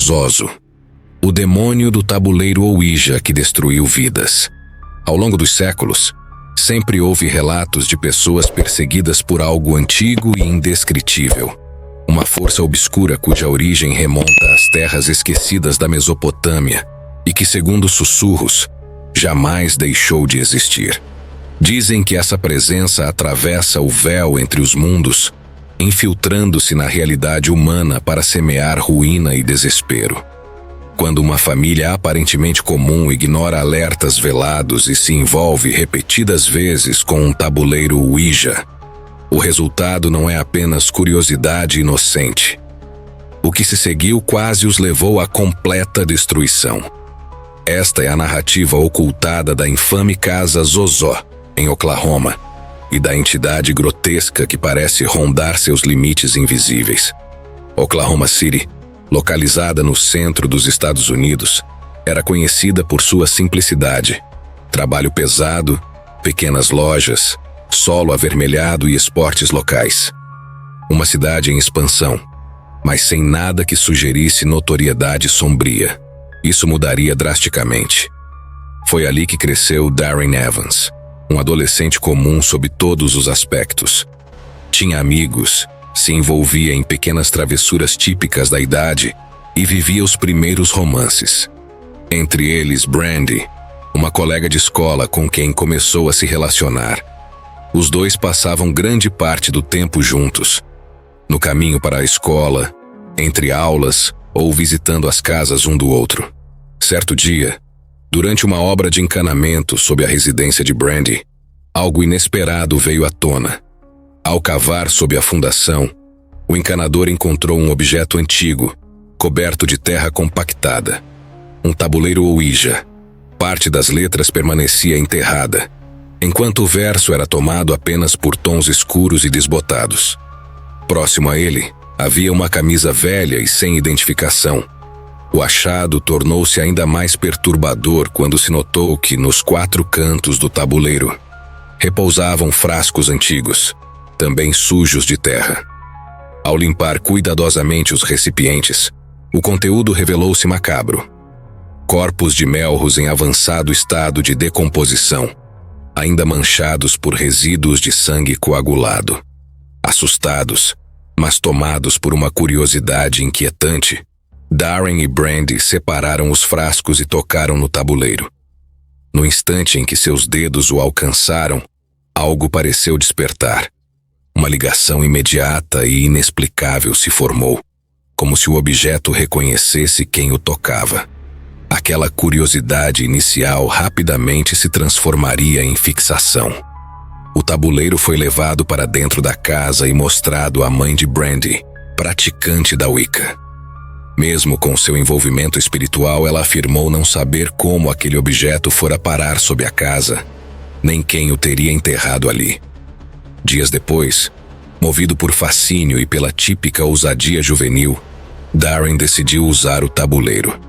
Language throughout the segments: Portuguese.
Zozo, o demônio do tabuleiro Ouija que destruiu vidas. Ao longo dos séculos, sempre houve relatos de pessoas perseguidas por algo antigo e indescritível. Uma força obscura cuja origem remonta às terras esquecidas da Mesopotâmia e que, segundo sussurros, jamais deixou de existir. Dizem que essa presença atravessa o véu entre os mundos, infiltrando-se na realidade humana para semear ruína e desespero. Quando uma família aparentemente comum ignora alertas velados e se envolve repetidas vezes com um tabuleiro Ouija, o resultado não é apenas curiosidade inocente. O que se seguiu quase os levou à completa destruição. Esta é a narrativa ocultada da infame casa Zozo, em Oklahoma, e da entidade grotesca que parece rondar seus limites invisíveis. Oklahoma City, localizada no centro dos Estados Unidos, era conhecida por sua simplicidade, trabalho pesado, pequenas lojas, solo avermelhado e esportes locais. Uma cidade em expansão, mas sem nada que sugerisse notoriedade sombria. Isso mudaria drasticamente. Foi ali que cresceu Darren Evans, um adolescente comum sob todos os aspectos. Tinha amigos, se envolvia em pequenas travessuras típicas da idade e vivia os primeiros romances. Entre eles, Brandy, uma colega de escola com quem começou a se relacionar. Os dois passavam grande parte do tempo juntos, no caminho para a escola, entre aulas ou visitando as casas um do outro. Certo dia, durante uma obra de encanamento sob a residência de Brandy, algo inesperado veio à tona. Ao cavar sob a fundação, o encanador encontrou um objeto antigo, coberto de terra compactada. Um tabuleiro Ouija. Parte das letras permanecia enterrada, enquanto o verso era tomado apenas por tons escuros e desbotados. Próximo a ele, havia uma camisa velha e sem identificação. O achado tornou-se ainda mais perturbador quando se notou que, nos 4 cantos do tabuleiro, repousavam frascos antigos, também sujos de terra. Ao limpar cuidadosamente os recipientes, o conteúdo revelou-se macabro. Corpos de melros em avançado estado de decomposição, ainda manchados por resíduos de sangue coagulado. Assustados, mas tomados por uma curiosidade inquietante, Darren e Brandy separaram os frascos e tocaram no tabuleiro. No instante em que seus dedos o alcançaram, algo pareceu despertar. Uma ligação imediata e inexplicável se formou, como se o objeto reconhecesse quem o tocava. Aquela curiosidade inicial rapidamente se transformaria em fixação. O tabuleiro foi levado para dentro da casa e mostrado à mãe de Brandy, praticante da Wicca. Mesmo com seu envolvimento espiritual, ela afirmou não saber como aquele objeto fora parar sob a casa, nem quem o teria enterrado ali. Dias depois, movido por fascínio e pela típica ousadia juvenil, Darren decidiu usar o tabuleiro.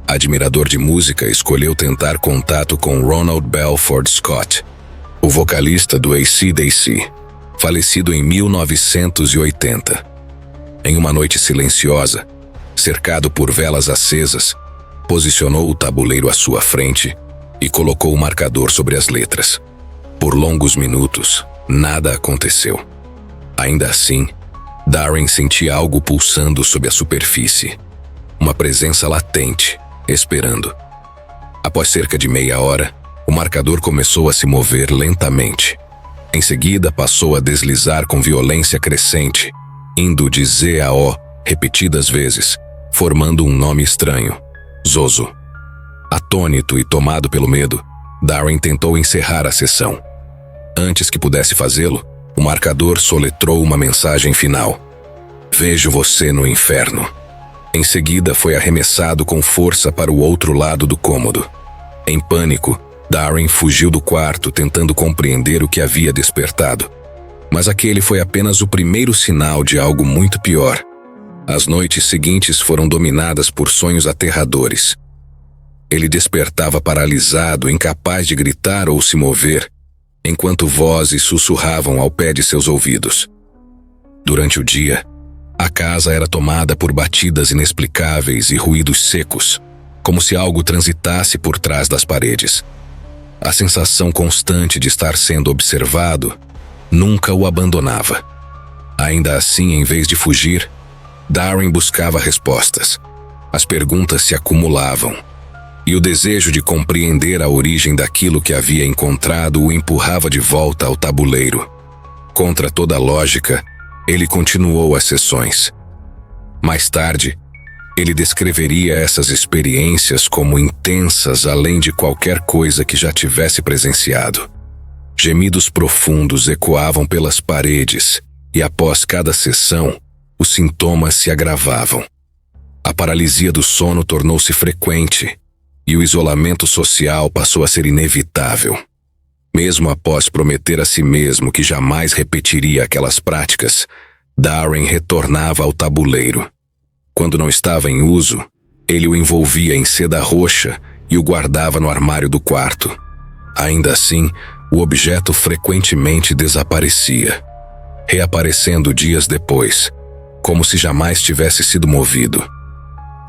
Admirador de música, escolheu tentar contato com Ronald Belford Scott, o vocalista do AC/DC, falecido em 1980. Em uma noite silenciosa, cercado por velas acesas, posicionou o tabuleiro à sua frente e colocou o marcador sobre as letras. Por longos minutos, nada aconteceu. Ainda assim, Darren sentia algo pulsando sob a superfície. Uma presença latente, esperando. Após cerca de meia hora, o marcador começou a se mover lentamente. Em seguida, passou a deslizar com violência crescente, indo de Z a O repetidas vezes, formando um nome estranho: Zozo. Atônito e tomado pelo medo, Darren tentou encerrar a sessão. Antes que pudesse fazê-lo, o marcador soletrou uma mensagem final: "Vejo você no inferno." Em seguida, foi arremessado com força para o outro lado do cômodo. Em pânico, Darren fugiu do quarto tentando compreender o que havia despertado. Mas aquele foi apenas o primeiro sinal de algo muito pior. As noites seguintes foram dominadas por sonhos aterradores. Ele despertava paralisado, incapaz de gritar ou se mover, enquanto vozes sussurravam ao pé de seus ouvidos. Durante o dia, a casa era tomada por batidas inexplicáveis e ruídos secos, como se algo transitasse por trás das paredes. A sensação constante de estar sendo observado nunca o abandonava. Ainda assim, em vez de fugir, Darren buscava respostas. As perguntas se acumulavam, e o desejo de compreender a origem daquilo que havia encontrado o empurrava de volta ao tabuleiro. Contra toda lógica, ele continuou as sessões. Mais tarde, ele descreveria essas experiências como intensas além de qualquer coisa que já tivesse presenciado. Gemidos profundos ecoavam pelas paredes, e após cada sessão, os sintomas se agravavam. A paralisia do sono tornou-se frequente, e o isolamento social passou a ser inevitável. Mesmo após prometer a si mesmo que jamais repetiria aquelas práticas, Darren retornava ao tabuleiro. Quando não estava em uso, ele o envolvia em seda roxa e o guardava no armário do quarto. Ainda assim, o objeto frequentemente desaparecia, reaparecendo dias depois, como se jamais tivesse sido movido.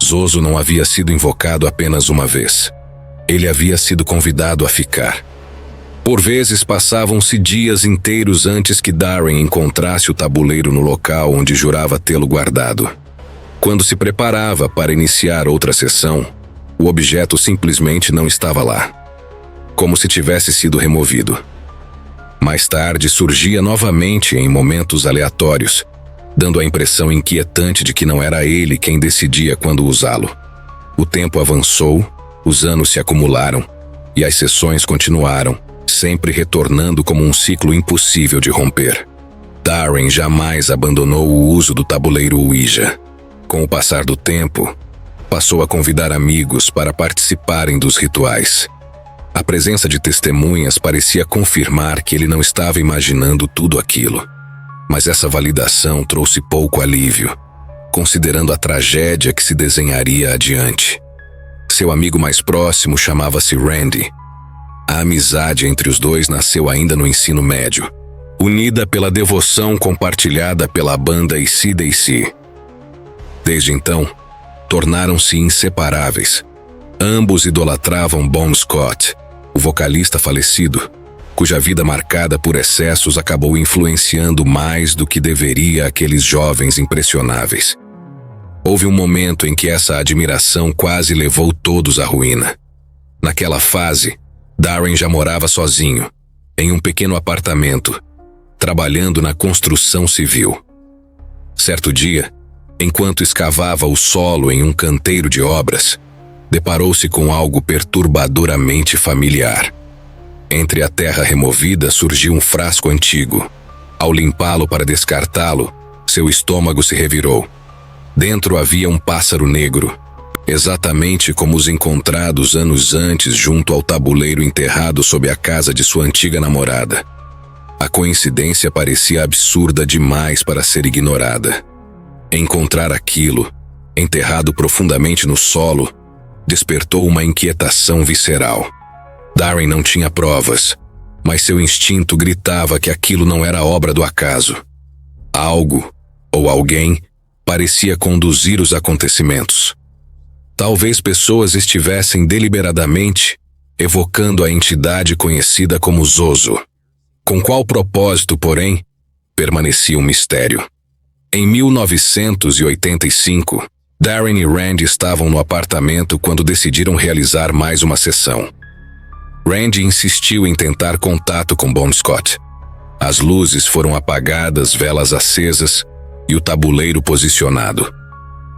Zoso não havia sido invocado apenas uma vez. Ele havia sido convidado a ficar. Por vezes passavam-se dias inteiros antes que Darren encontrasse o tabuleiro no local onde jurava tê-lo guardado. Quando se preparava para iniciar outra sessão, o objeto simplesmente não estava lá, como se tivesse sido removido. Mais tarde surgia novamente em momentos aleatórios, dando a impressão inquietante de que não era ele quem decidia quando usá-lo. O tempo avançou, os anos se acumularam, e as sessões continuaram, sempre retornando como um ciclo impossível de romper. Darren jamais abandonou o uso do tabuleiro Ouija. Com o passar do tempo, passou a convidar amigos para participarem dos rituais. A presença de testemunhas parecia confirmar que ele não estava imaginando tudo aquilo. Mas essa validação trouxe pouco alívio, considerando a tragédia que se desenharia adiante. Seu amigo mais próximo chamava-se Randy. A amizade entre os dois nasceu ainda no ensino médio, unida pela devoção compartilhada pela banda AC/DC. Desde então, tornaram-se inseparáveis. Ambos idolatravam Bon Scott, o vocalista falecido, cuja vida marcada por excessos acabou influenciando mais do que deveria aqueles jovens impressionáveis. Houve um momento em que essa admiração quase levou todos à ruína. Naquela fase, Darren já morava sozinho, em um pequeno apartamento, trabalhando na construção civil. Certo dia, enquanto escavava o solo em um canteiro de obras, deparou-se com algo perturbadoramente familiar. Entre a terra removida surgiu um frasco antigo. Ao limpá-lo para descartá-lo, seu estômago se revirou. Dentro havia um pássaro negro, exatamente como os encontrados anos antes junto ao tabuleiro enterrado sob a casa de sua antiga namorada. A coincidência parecia absurda demais para ser ignorada. Encontrar aquilo, enterrado profundamente no solo, despertou uma inquietação visceral. Darren não tinha provas, mas seu instinto gritava que aquilo não era obra do acaso. Algo, ou alguém, parecia conduzir os acontecimentos. Talvez pessoas estivessem deliberadamente evocando a entidade conhecida como Zoso. Com qual propósito, porém, permanecia um mistério. Em 1985, Darren e Randy estavam no apartamento quando decidiram realizar mais uma sessão. Randy insistiu em tentar contato com Bon Scott. As luzes foram apagadas, velas acesas e o tabuleiro posicionado.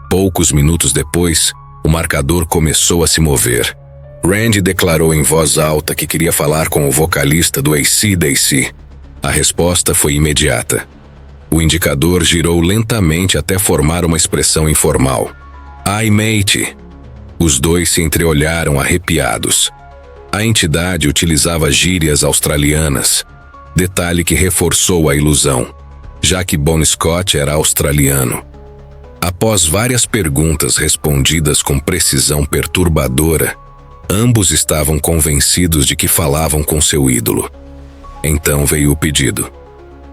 Poucos minutos depois, o marcador começou a se mover. Randy declarou em voz alta que queria falar com o vocalista do AC/DC. A resposta foi imediata. O indicador girou lentamente até formar uma expressão informal. "Ai, mate!" Os dois se entreolharam arrepiados. A entidade utilizava gírias australianas, detalhe que reforçou a ilusão, já que Bon Scott era australiano. Após várias perguntas respondidas com precisão perturbadora, ambos estavam convencidos de que falavam com seu ídolo. Então veio o pedido.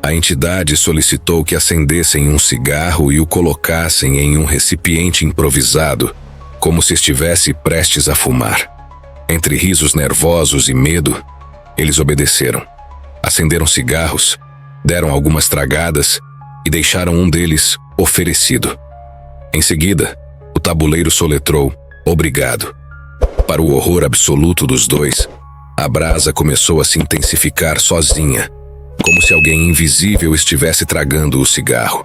A entidade solicitou que acendessem um cigarro e o colocassem em um recipiente improvisado, como se estivesse prestes a fumar. Entre risos nervosos e medo, eles obedeceram. Acenderam cigarros, deram algumas tragadas e deixaram um deles oferecido. Em seguida, o tabuleiro soletrou "Obrigado". Para o horror absoluto dos dois, a brasa começou a se intensificar sozinha, como se alguém invisível estivesse tragando o cigarro.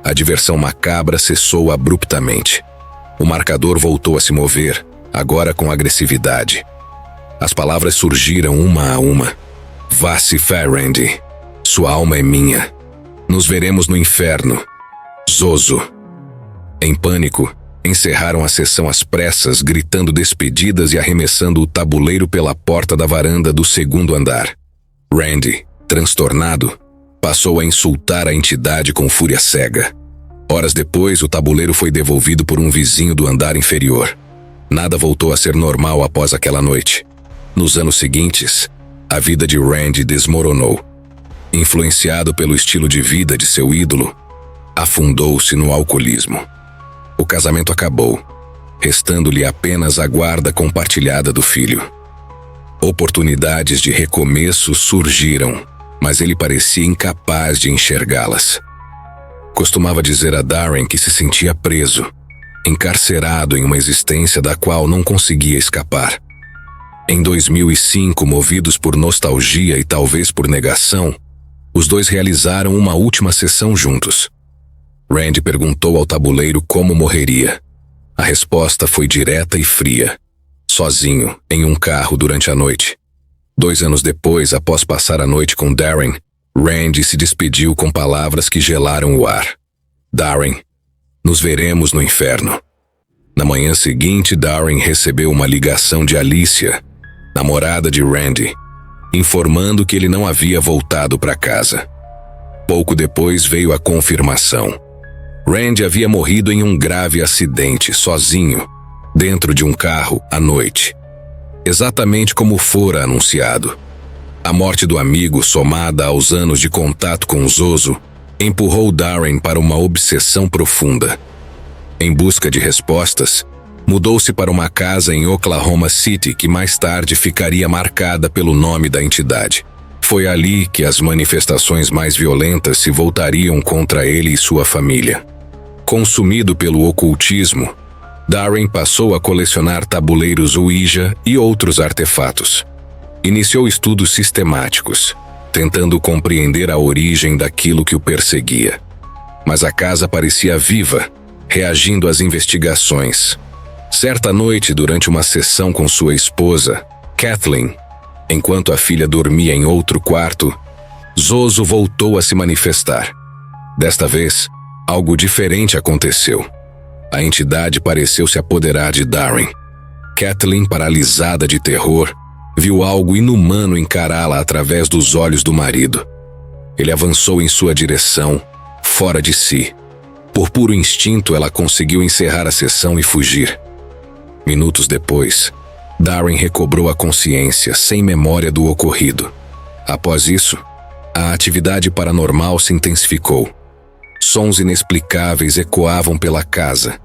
A diversão macabra cessou abruptamente. O marcador voltou a se mover, agora com agressividade. As palavras surgiram uma a uma. "Vá-se, Randy. Sua alma é minha. Nos veremos no inferno. Zozo." Em pânico, encerraram a sessão às pressas, gritando despedidas e arremessando o tabuleiro pela porta da varanda do segundo andar. Randy, transtornado, passou a insultar a entidade com fúria cega. Horas depois, o tabuleiro foi devolvido por um vizinho do andar inferior. Nada voltou a ser normal após aquela noite. Nos anos seguintes, a vida de Randy desmoronou. Influenciado pelo estilo de vida de seu ídolo, afundou-se no alcoolismo. O casamento acabou, restando-lhe apenas a guarda compartilhada do filho. Oportunidades de recomeço surgiram, mas ele parecia incapaz de enxergá-las. Costumava dizer a Darren que se sentia preso, encarcerado em uma existência da qual não conseguia escapar. Em 2005, movidos por nostalgia e talvez por negação, os dois realizaram uma última sessão juntos. Randy perguntou ao tabuleiro como morreria. A resposta foi direta e fria. Sozinho, em um carro durante a noite. 2 anos depois, após passar a noite com Darren, Randy se despediu com palavras que gelaram o ar. "Darren, nos veremos no inferno." Na manhã seguinte, Darren recebeu uma ligação de Alicia, namorada de Randy, informando que ele não havia voltado para casa. Pouco depois veio a confirmação. Randy havia morrido em um grave acidente, sozinho, dentro de um carro, à noite. Exatamente como fora anunciado. A morte do amigo, somada aos anos de contato com Zozo, empurrou Darren para uma obsessão profunda. Em busca de respostas, mudou-se para uma casa em Oklahoma City que mais tarde ficaria marcada pelo nome da entidade. Foi ali que as manifestações mais violentas se voltariam contra ele e sua família. Consumido pelo ocultismo, Darren passou a colecionar tabuleiros Ouija e outros artefatos. Iniciou estudos sistemáticos, tentando compreender a origem daquilo que o perseguia. Mas a casa parecia viva, reagindo às investigações. Certa noite, durante uma sessão com sua esposa, Kathleen, enquanto a filha dormia em outro quarto, Zozo voltou a se manifestar. Desta vez, algo diferente aconteceu. A entidade pareceu se apoderar de Darren. Kathleen, paralisada de terror, viu algo inumano encará-la através dos olhos do marido. Ele avançou em sua direção, fora de si. Por puro instinto, ela conseguiu encerrar a sessão e fugir. Minutos depois, Darren recobrou a consciência, sem memória do ocorrido. Após isso, a atividade paranormal se intensificou. Sons inexplicáveis ecoavam pela casa.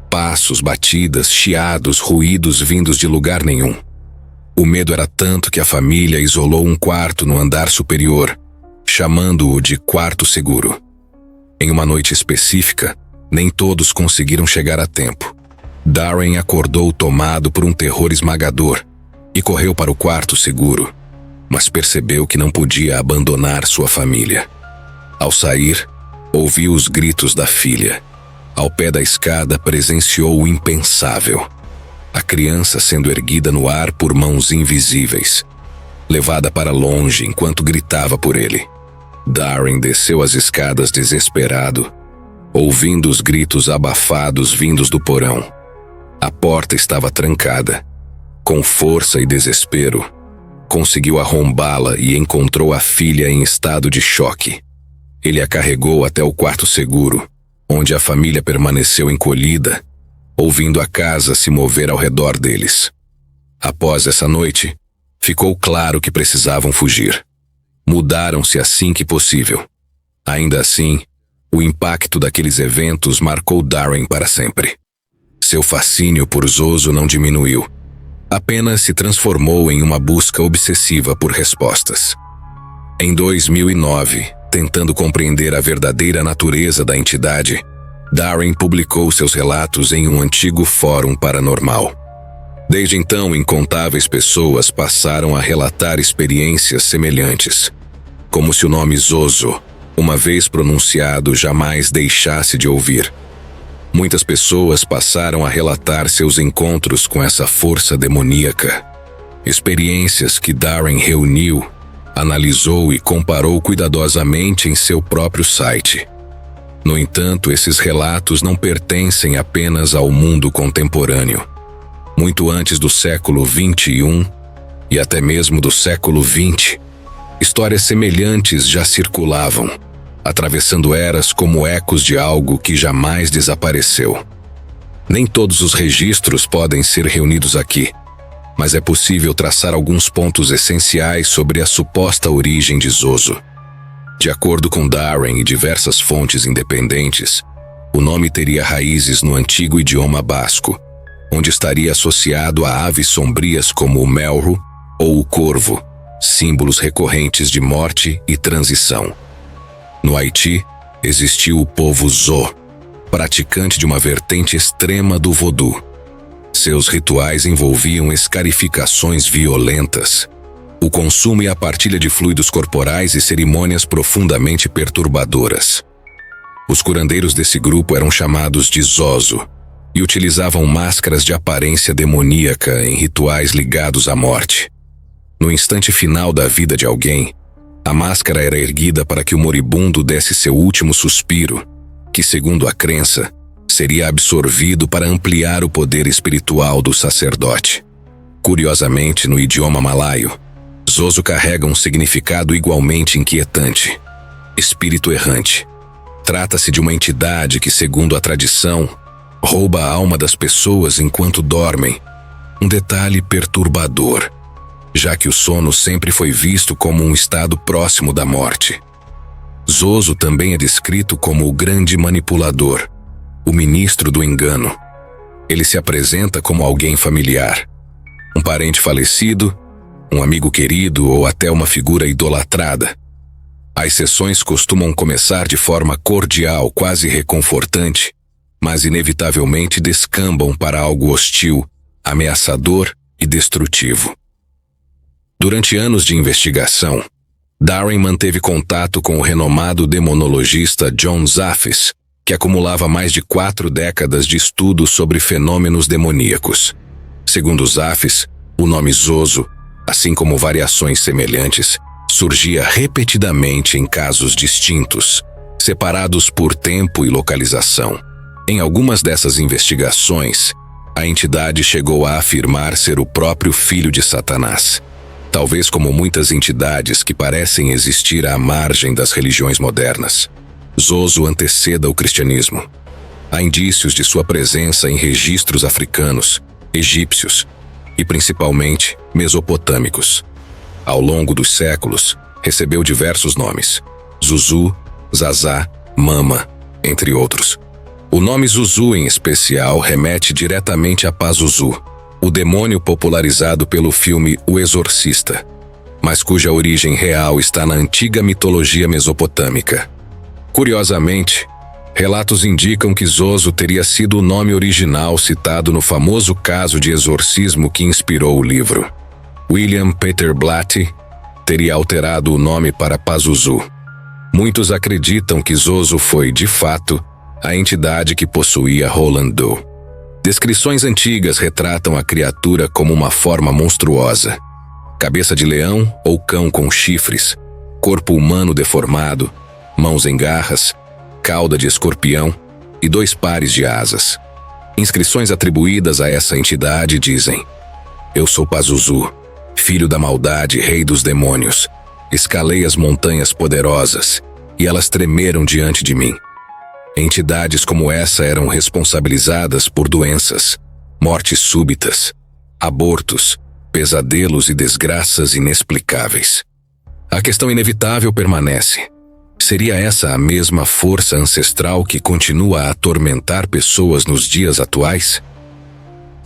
Passos, batidas, chiados, ruídos vindos de lugar nenhum. O medo era tanto que a família isolou um quarto no andar superior, chamando-o de quarto seguro. Em uma noite específica, nem todos conseguiram chegar a tempo. Darren acordou tomado por um terror esmagador e correu para o quarto seguro, mas percebeu que não podia abandonar sua família. Ao sair, ouviu os gritos da filha. Ao pé da escada, presenciou o impensável. A criança sendo erguida no ar por mãos invisíveis, levada para longe enquanto gritava por ele. Darren desceu as escadas desesperado, ouvindo os gritos abafados vindos do porão. A porta estava trancada. Com força e desespero, conseguiu arrombá-la e encontrou a filha em estado de choque. Ele a carregou até o quarto seguro, onde a família permaneceu encolhida, ouvindo a casa se mover ao redor deles. Após essa noite, ficou claro que precisavam fugir. Mudaram-se assim que possível. Ainda assim, o impacto daqueles eventos marcou Darren para sempre. Seu fascínio por Zoso não diminuiu, apenas se transformou em uma busca obsessiva por respostas. Em 2009, tentando compreender a verdadeira natureza da entidade, Darren publicou seus relatos em um antigo fórum paranormal. Desde então, incontáveis pessoas passaram a relatar experiências semelhantes, como se o nome Zoso, uma vez pronunciado, jamais deixasse de ouvir. Muitas pessoas passaram a relatar seus encontros com essa força demoníaca, experiências que Darren reuniu, analisou e comparou cuidadosamente em seu próprio site. No entanto, esses relatos não pertencem apenas ao mundo contemporâneo. Muito antes do século XXI e até mesmo do século XX, histórias semelhantes já circulavam, atravessando eras como ecos de algo que jamais desapareceu. Nem todos os registros podem ser reunidos aqui, mas é possível traçar alguns pontos essenciais sobre a suposta origem de Zoso. De acordo com Darren e diversas fontes independentes, o nome teria raízes no antigo idioma basco, onde estaria associado a aves sombrias como o melro ou o corvo, símbolos recorrentes de morte e transição. No Haiti, existiu o povo Zo, praticante de uma vertente extrema do vodú. Seus rituais envolviam escarificações violentas, o consumo e a partilha de fluidos corporais e cerimônias profundamente perturbadoras. Os curandeiros desse grupo eram chamados de Zoso e utilizavam máscaras de aparência demoníaca em rituais ligados à morte. No instante final da vida de alguém, a máscara era erguida para que o moribundo desse seu último suspiro, que, segundo a crença, seria absorvido para ampliar o poder espiritual do sacerdote. Curiosamente, no idioma malaio, Zoso carrega um significado igualmente inquietante: espírito errante. Trata-se de uma entidade que, segundo a tradição, rouba a alma das pessoas enquanto dormem, um detalhe perturbador, já que o sono sempre foi visto como um estado próximo da morte. Zoso também é descrito como o grande manipulador, o ministro do engano. Ele se apresenta como alguém familiar, um parente falecido, um amigo querido ou até uma figura idolatrada. As sessões costumam começar de forma cordial, quase reconfortante, mas inevitavelmente descambam para algo hostil, ameaçador e destrutivo. Durante anos de investigação, Darren manteve contato com o renomado demonologista John Zaffis, que acumulava mais de 4 décadas de estudo sobre fenômenos demoníacos. Segundo Zaffis, o nome Zoso, assim como variações semelhantes, surgia repetidamente em casos distintos, separados por tempo e localização. Em algumas dessas investigações, a entidade chegou a afirmar ser o próprio filho de Satanás. Talvez como muitas entidades que parecem existir à margem das religiões modernas, Zoso anteceda o cristianismo. Há indícios de sua presença em registros africanos, egípcios e principalmente mesopotâmicos. Ao longo dos séculos, recebeu diversos nomes: Zuzu, Zazá, Mama, entre outros. O nome Zuzu, em especial, remete diretamente a Pazuzu, o demônio popularizado pelo filme O Exorcista, mas cuja origem real está na antiga mitologia mesopotâmica. Curiosamente, relatos indicam que Zoso teria sido o nome original citado no famoso caso de exorcismo que inspirou o livro. William Peter Blatty teria alterado o nome para Pazuzu. Muitos acreditam que Zoso foi, de fato, a entidade que possuía Roland Doe. Descrições antigas retratam a criatura como uma forma monstruosa: cabeça de leão ou cão com chifres, corpo humano deformado, mãos em garras, cauda de escorpião e 2 pares de asas. Inscrições atribuídas a essa entidade dizem: Eu sou Pazuzu, filho da maldade, rei dos demônios. Escalei as montanhas poderosas, e elas tremeram diante de mim. Entidades como essa eram responsabilizadas por doenças, mortes súbitas, abortos, pesadelos e desgraças inexplicáveis. A questão inevitável permanece: Seria essa a mesma força ancestral que continua a atormentar pessoas nos dias atuais?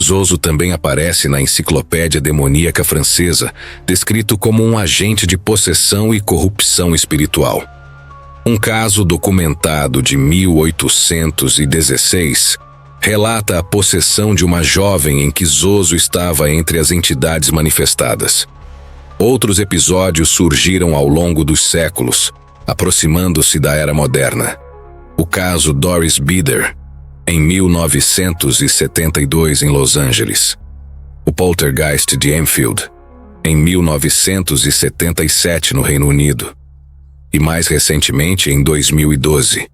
Zoso também aparece na Enciclopédia Demoníaca Francesa, descrito como um agente de possessão e corrupção espiritual. Um caso documentado de 1816 relata a possessão de uma jovem em que Zoso estava entre as entidades manifestadas. Outros episódios surgiram ao longo dos séculos, aproximando-se da Era Moderna. O caso Doris Bider, em 1972 em Los Angeles. O Poltergeist de Enfield, em 1977 no Reino Unido. E mais recentemente, em 2012,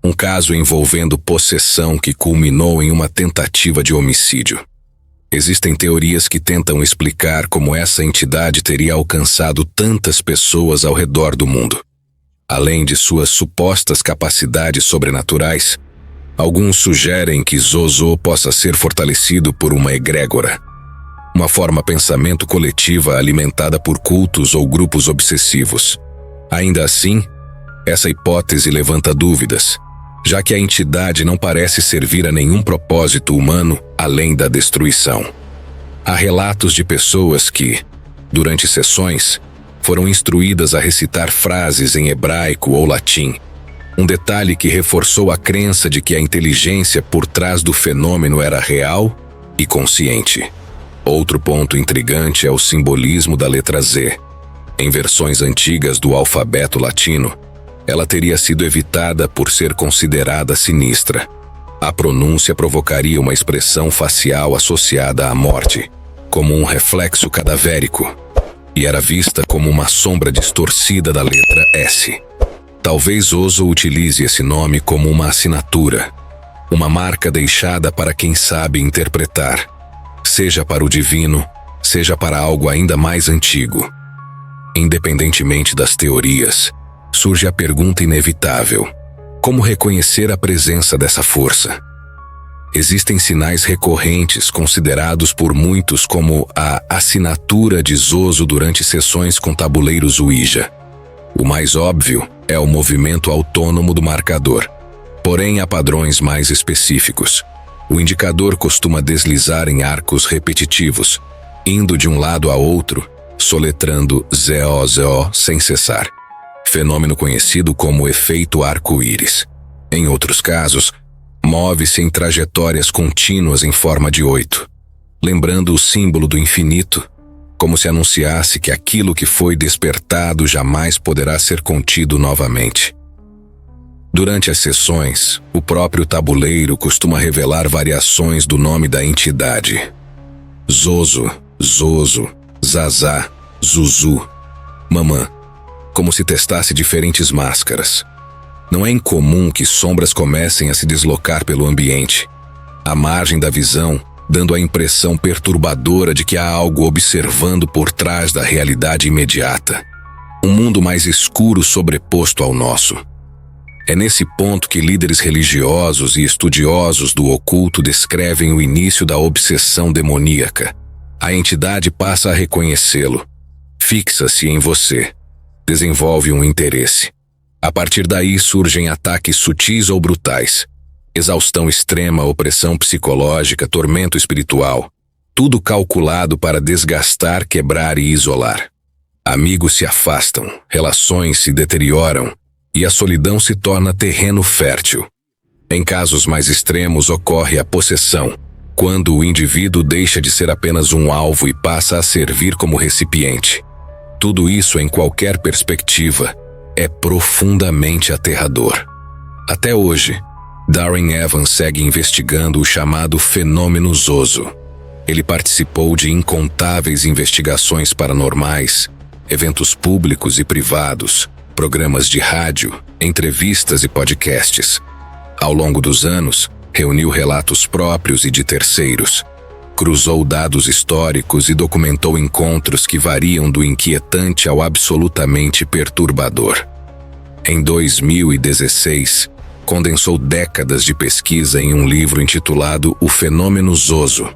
um caso envolvendo possessão que culminou em uma tentativa de homicídio. Existem teorias que tentam explicar como essa entidade teria alcançado tantas pessoas ao redor do mundo. Além de suas supostas capacidades sobrenaturais, alguns sugerem que Zoso possa ser fortalecido por uma egrégora, uma forma pensamento coletiva alimentada por cultos ou grupos obsessivos. Ainda assim, essa hipótese levanta dúvidas, já que a entidade não parece servir a nenhum propósito humano além da destruição. Há relatos de pessoas que, durante sessões, foram instruídas a recitar frases em hebraico ou latim, um detalhe que reforçou a crença de que a inteligência por trás do fenômeno era real e consciente. Outro ponto intrigante é o simbolismo da letra Z. Em versões antigas do alfabeto latino, ela teria sido evitada por ser considerada sinistra. A pronúncia provocaria uma expressão facial associada à morte, como um reflexo cadavérico, e era vista como uma sombra distorcida da letra S. Talvez Zoso utilize esse nome como uma assinatura, uma marca deixada para quem sabe interpretar, seja para o divino, seja para algo ainda mais antigo. Independentemente das teorias, surge a pergunta inevitável: como reconhecer a presença dessa força? Existem sinais recorrentes considerados por muitos como a assinatura de Zoso durante sessões com tabuleiros Ouija. O mais óbvio é o movimento autônomo do marcador. Porém, há padrões mais específicos. O indicador costuma deslizar em arcos repetitivos, indo de um lado a outro, soletrando ZOZO sem cessar. Fenômeno conhecido como efeito arco-íris. Em outros casos, move-se em trajetórias contínuas em forma de 8, lembrando o símbolo do infinito, como se anunciasse que aquilo que foi despertado jamais poderá ser contido novamente. Durante as sessões, o próprio tabuleiro costuma revelar variações do nome da entidade. Zoso, Zoso, Zazá, Zuzu, Mamã, como se testasse diferentes máscaras. Não é incomum que sombras comecem a se deslocar pelo ambiente, à margem da visão, dando a impressão perturbadora de que há algo observando por trás da realidade imediata. Um mundo mais escuro sobreposto ao nosso. É nesse ponto que líderes religiosos e estudiosos do oculto descrevem o início da obsessão demoníaca. A entidade passa a reconhecê-lo, fixa-se em você, desenvolve um interesse. A partir daí surgem ataques sutis ou brutais. Exaustão extrema, opressão psicológica, tormento espiritual. Tudo calculado para desgastar, quebrar e isolar. Amigos se afastam, relações se deterioram e a solidão se torna terreno fértil. Em casos mais extremos ocorre a possessão, quando o indivíduo deixa de ser apenas um alvo e passa a servir como recipiente. Tudo isso, em qualquer perspectiva, é profundamente aterrador. Até hoje, Darren Evans segue investigando o chamado fenômeno Zoso. Ele participou de incontáveis investigações paranormais, eventos públicos e privados, programas de rádio, entrevistas e podcasts. Ao longo dos anos, reuniu relatos próprios e de terceiros, cruzou dados históricos e documentou encontros que variam do inquietante ao absolutamente perturbador. Em 2016, condensou décadas de pesquisa em um livro intitulado O Fenômeno Zoso,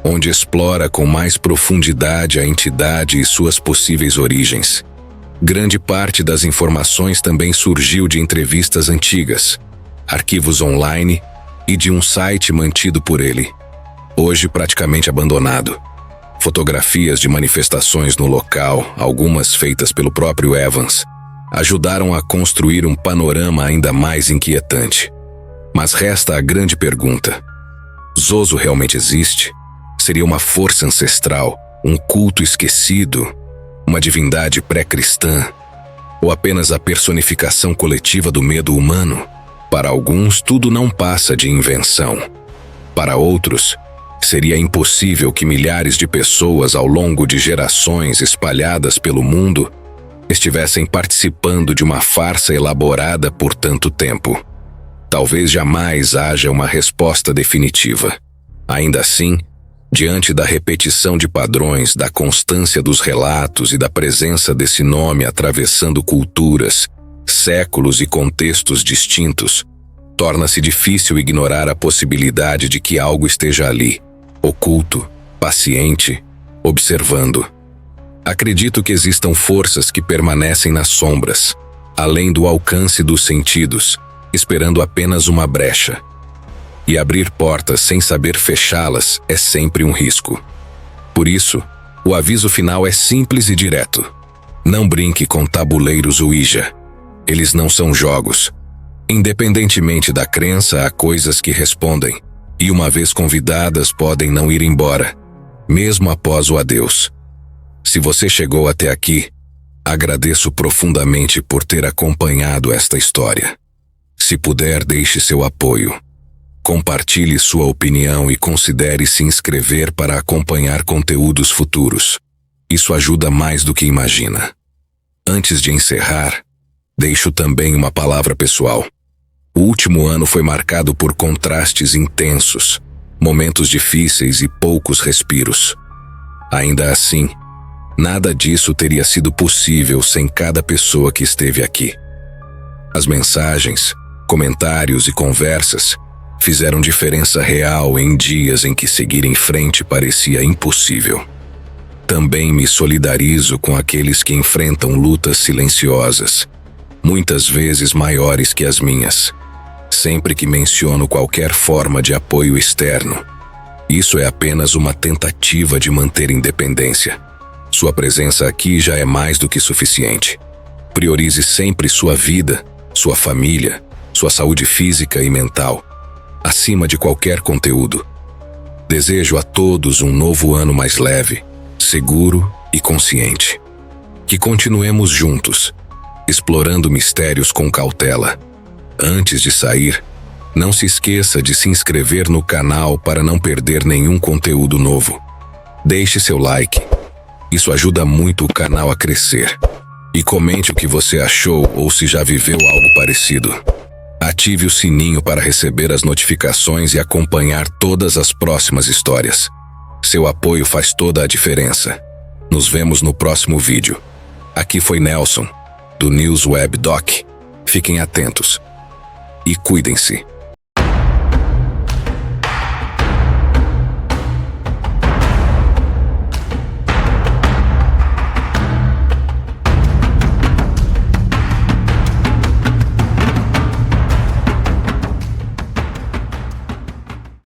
onde explora com mais profundidade a entidade e suas possíveis origens. Grande parte das informações também surgiu de entrevistas antigas, arquivos online e de um site mantido por ele, hoje praticamente abandonado. Fotografias de manifestações no local, algumas feitas pelo próprio Evans, ajudaram a construir um panorama ainda mais inquietante. Mas resta a grande pergunta: Zoso realmente existe? Seria uma força ancestral, um culto esquecido, uma divindade pré-cristã, ou apenas a personificação coletiva do medo humano? Para alguns, tudo não passa de invenção. Para outros, seria impossível que milhares de pessoas ao longo de gerações espalhadas pelo mundo estivessem participando de uma farsa elaborada por tanto tempo. Talvez jamais haja uma resposta definitiva. Ainda assim, diante da repetição de padrões, da constância dos relatos e da presença desse nome atravessando culturas, séculos e contextos distintos, torna-se difícil ignorar a possibilidade de que algo esteja ali, oculto, paciente, observando. Acredito que existam forças que permanecem nas sombras, além do alcance dos sentidos, esperando apenas uma brecha. E abrir portas sem saber fechá-las é sempre um risco. Por isso, o aviso final é simples e direto. Não brinque com tabuleiros Ouija. Eles não são jogos. Independentemente da crença, há coisas que respondem, e uma vez convidadas podem não ir embora, mesmo após o adeus. Se você chegou até aqui, agradeço profundamente por ter acompanhado esta história. Se puder, deixe seu apoio. Compartilhe sua opinião e considere se inscrever para acompanhar conteúdos futuros. Isso ajuda mais do que imagina. Antes de encerrar, deixo também uma palavra pessoal. O último ano foi marcado por contrastes intensos, momentos difíceis e poucos respiros. Ainda assim, nada disso teria sido possível sem cada pessoa que esteve aqui. As mensagens, comentários e conversas fizeram diferença real em dias em que seguir em frente parecia impossível. Também me solidarizo com aqueles que enfrentam lutas silenciosas, muitas vezes maiores que as minhas. Sempre que menciono qualquer forma de apoio externo, isso é apenas uma tentativa de manter independência. Sua presença aqui já é mais do que suficiente. Priorize sempre sua vida, sua família, sua saúde física e mental, acima de qualquer conteúdo. Desejo a todos um novo ano mais leve, seguro e consciente. Que continuemos juntos, explorando mistérios com cautela. Antes de sair, não se esqueça de se inscrever no canal para não perder nenhum conteúdo novo. Deixe seu like. Isso ajuda muito o canal a crescer. E comente o que você achou ou se já viveu algo parecido. Ative o sininho para receber as notificações e acompanhar todas as próximas histórias. Seu apoio faz toda a diferença. Nos vemos no próximo vídeo. Aqui foi Nelson, do News Web Doc. Fiquem atentos. E cuidem-se.